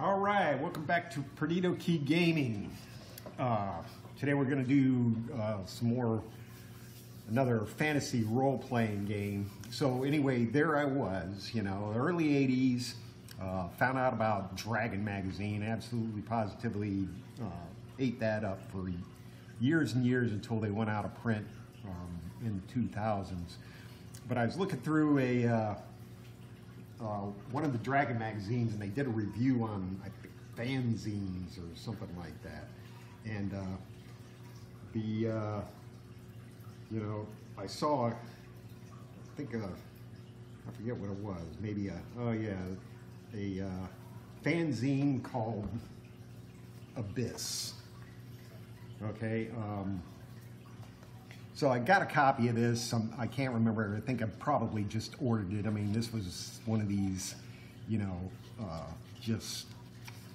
All right, welcome back to Perdido Key Gaming. Today we're going to do another fantasy role-playing game. So anyway, there I was, early 80s, found out about Dragon magazine, absolutely positively ate that up for years and years until they went out of print in the 2000s. But I was looking through one of the Dragon magazines, and they did a review on, I think, fanzines or something like that. And I saw, I forget what it was, maybe a fanzine called Abyss. Okay. So I got a copy of this. I can't remember. I think I probably just ordered it. I mean, this was one of these, just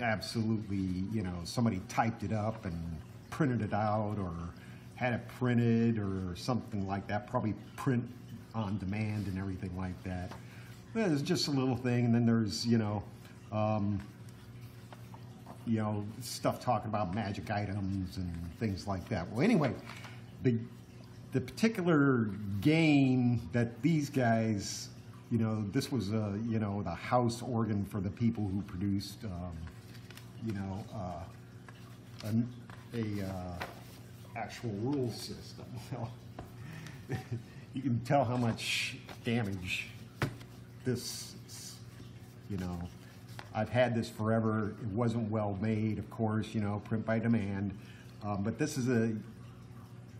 absolutely, somebody typed it up and printed it out or had it printed or something like that. Probably print on demand and everything like that. Well, it's just a little thing. And then there's, stuff talking about magic items and things like that. Well, anyway, the particular game that these guys, this was the house organ for the people who produced, actual rule system. You can tell how much damage this, I've had this forever. It wasn't well made, of course, print by demand, but this is a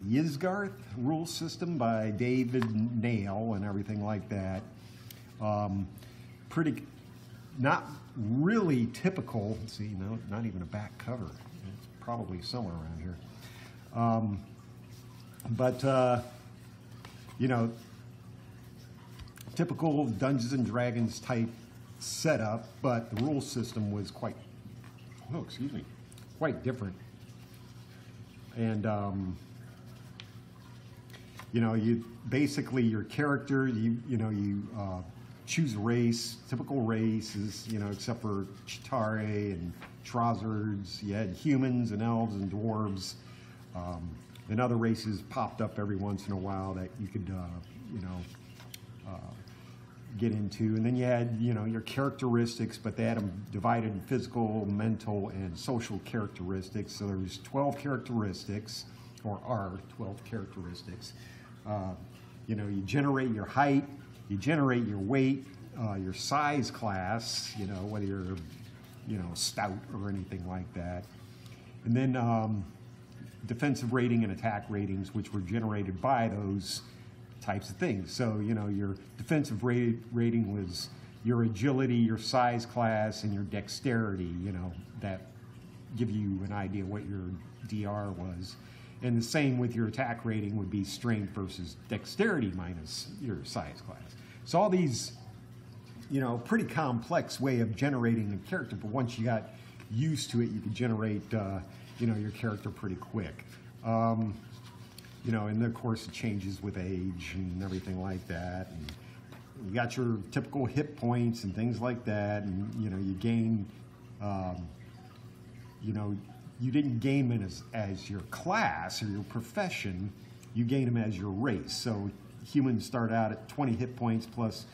Ysgarth rule system by David Nail and everything like that. Not really typical. See, no, not even a back cover. It's probably somewhere around here. Typical Dungeons and Dragons type setup, but the rule system was quite different. And you basically, your character, you choose a race, typical races, except for Chitauri and Trozzards. You had humans and elves and dwarves. And other races popped up every once in a while that you could, get into. And then you had, your characteristics, but they had them divided in physical, mental, and social characteristics. So there's 12 characteristics, or are 12 characteristics. You generate your height, you generate your weight, your size class, whether you're, stout or anything like that. And then defensive rating and attack ratings, which were generated by those types of things. So, your defensive rating was your agility, your size class, and your dexterity, that give you an idea what your DR was. And the same with your attack rating would be strength versus dexterity minus your size class. So all these, pretty complex way of generating a character, but once you got used to it, you could generate, your character pretty quick. And of course it changes with age and everything like that. And you got your typical hit points and things like that, and you gain, you didn't gain them as your class or your profession, you gain them as your race. So humans start out at 20 hit points plus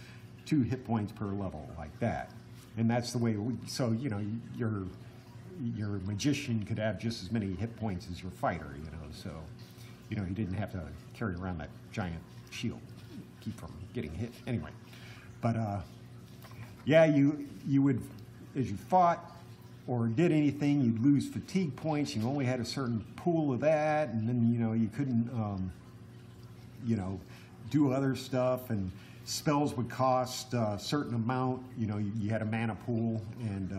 2 hit points per level, like that. And that's the way, your magician could have just as many hit points as your fighter, so, you didn't have to carry around that giant shield, keep from getting hit anyway. But, you would, as you fought or did anything, you'd lose fatigue points. You only had a certain pool of that, and then, you couldn't, do other stuff, and spells would cost a certain amount. You had a mana pool, and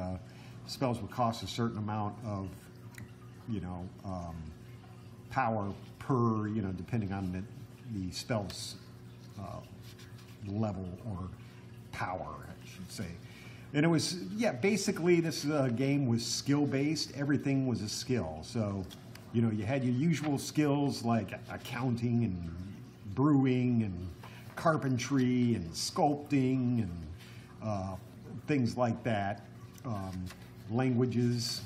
spells would cost a certain amount of, power per, depending on the spell's level or power, I should say. And it was, basically this game was skill-based. Everything was a skill. So, you had your usual skills like accounting and brewing and carpentry and sculpting and things like that. languages.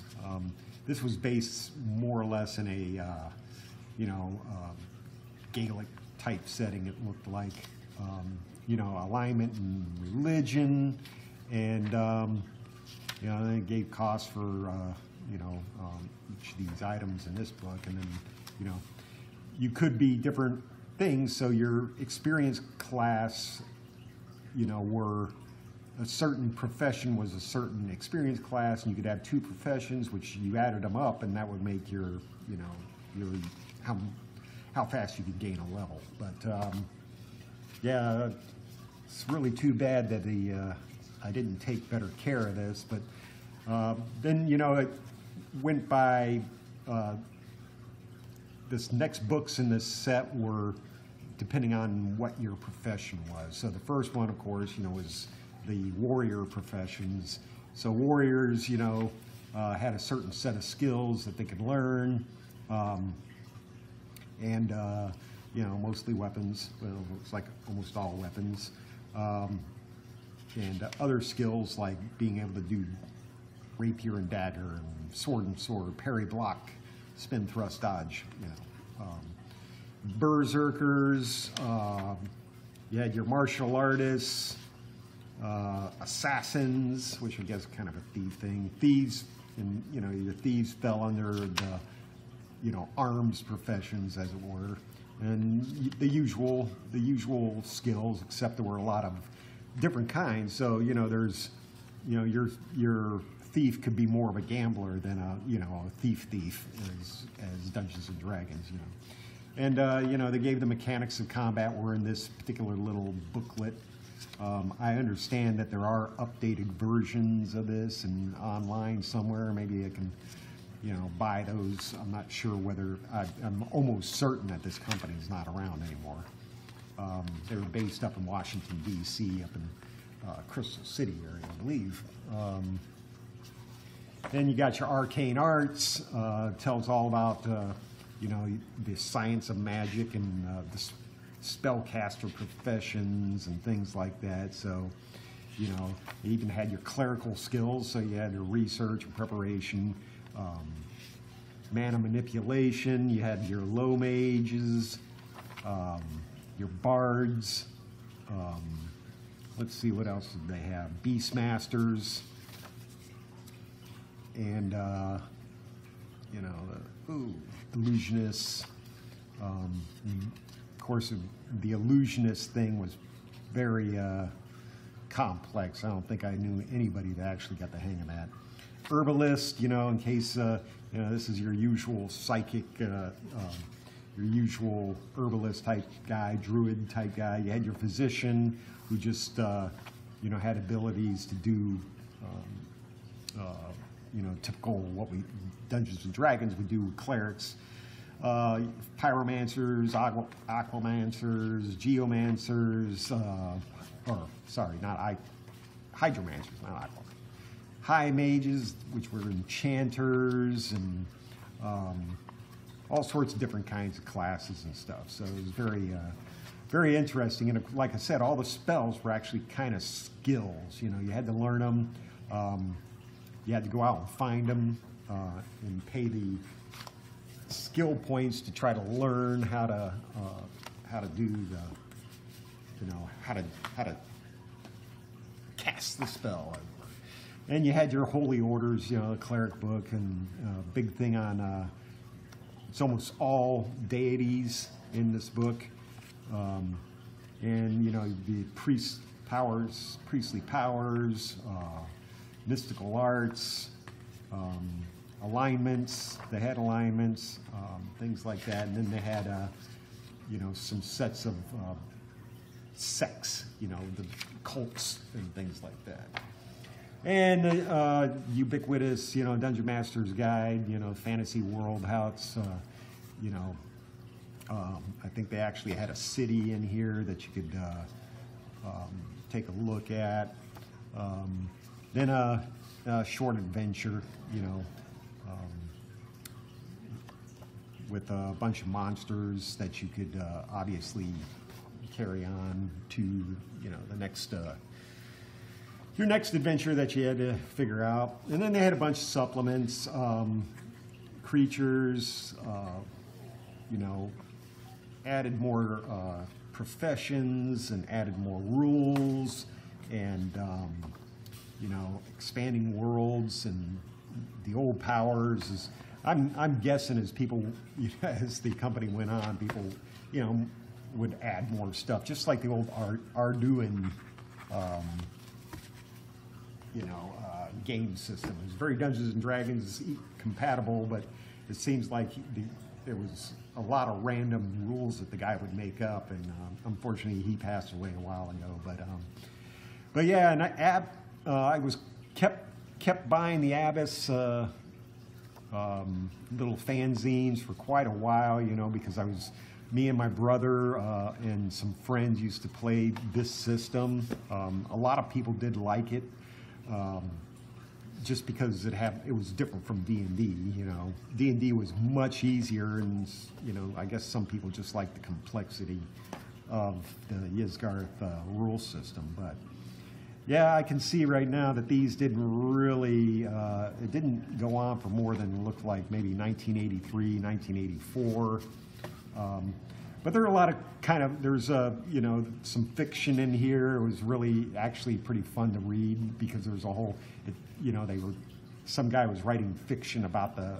This was based more or less in a, Gaelic type setting, it looked like. Alignment and religion, and, they gave costs for, each of these items in this book, and then, you could be different things, so your experience class, were a certain profession was a certain experience class, and you could have two professions, which you added them up, and that would make your, your how fast you could gain a level. But yeah, it's really too bad that I didn't take better care of this. But then it went by. This next books in this set were depending on what your profession was. So the first one, of course, was the warrior professions. So warriors, had a certain set of skills that they could learn, and mostly weapons. Well, it's like almost all weapons, and other skills like being able to do rapier and dagger, and sword, parry, block, spin, thrust, dodge. Berserkers. You had your martial artists, assassins, which I guess is kind of a thief thing. Thieves, and your thieves fell under the arms professions, as it were, and the usual skills, except there were a lot of different kinds. So there's your thief could be more of a gambler than a thief as Dungeons and Dragons. And they gave the mechanics of combat were in this particular little booklet. I understand that there are updated versions of this and online somewhere. Maybe I can buy those. I'm not sure whether, I'm almost certain that this company is not around anymore. They were based up in Washington, D.C., up in Crystal City area, I believe. Then you got your arcane arts. Tells all about, the science of magic and the spellcaster professions and things like that. So, you even had your clerical skills. So you had your research and preparation. Mana manipulation, you had your low mages, your bards, let's see, what else did they have? Beastmasters, and, illusionists. Of course, the illusionist thing was very complex. I don't think I knew anybody that actually got the hang of that. Herbalist, in case, this is your usual psychic, your usual herbalist type guy, druid type guy. You had your physician who just, had abilities to do, typical what we, Dungeons and Dragons would do with clerics. Pyromancers, aquamancers, geomancers, hydromancers, not aquamancers. High mages, which were enchanters, and all sorts of different kinds of classes and stuff. So it was very, very interesting. And like I said, all the spells were actually kind of skills. You had to learn them. You had to go out and find them and pay the skill points to try to learn how to do the, how to cast the spell. And you had your holy orders, the cleric book, and big thing on, it's almost all deities in this book. And, the priestly powers, mystical arts, alignments, they had alignments, things like that. And then they had, some sets of sects, the cults and things like that. And ubiquitous, Dungeon Master's Guide, Fantasy World, how it's, I think they actually had a city in here that you could take a look at. Then a short adventure, with a bunch of monsters that you could obviously carry on to, the next your next adventure that you had to figure out. And then they had a bunch of supplements, creatures, you know, added more professions and added more rules, and you know, expanding worlds and the old powers. Is I'm guessing as people, you know, as the company went on, people, you know, would add more stuff, just like the old Arduin, you know, game system. It was very Dungeons and Dragons compatible, but it seems like there was a lot of random rules that the guy would make up, and unfortunately he passed away a while ago. But yeah, and I was kept buying the Abyss little fanzines for quite a while, you know, because me and my brother and some friends used to play this system. A lot of people did like it, just because it was different from D&D, you know. D&D was much easier, and, you know, I guess some people just like the complexity of the Ysgarth rule system. But yeah, I can see right now that these didn't really, it didn't go on for more than looked like maybe 1983, 1984. But there are a lot of there's you know, some fiction in here. It was really actually pretty fun to read, because there was a whole, you know, some guy was writing fiction about the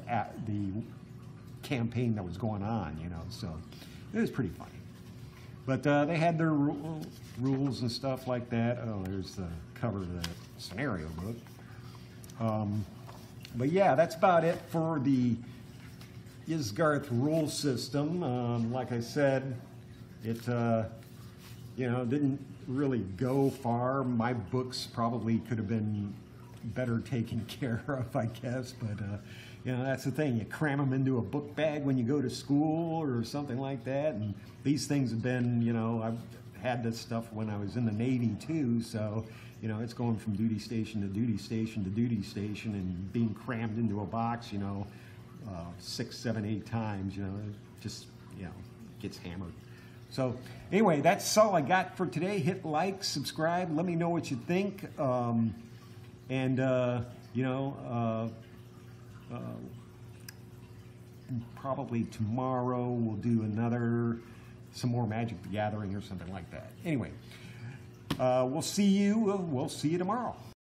campaign that was going on, you know, so it was pretty funny. But they had their rules and stuff like that. Oh, there's the cover of the scenario book. But yeah, that's about it for the Ysgarth rule system. Like I said, it you know, didn't really go far. My books probably could have been better taken care of, I guess. But you know, that's the thing. You cram them into a book bag when you go to school or something like that. And these things have been, you know, I've had this stuff when I was in the Navy too. So, you know, it's going from duty station to duty station to duty station and being crammed into a box, you know, 6, 7, 8 times, you know, it just, you know, gets hammered. So anyway, that's all I got for today. Hit like, subscribe, let me know what you think. You know, probably tomorrow we'll do some more Magic the Gathering or something like that. Anyway, we'll see you tomorrow.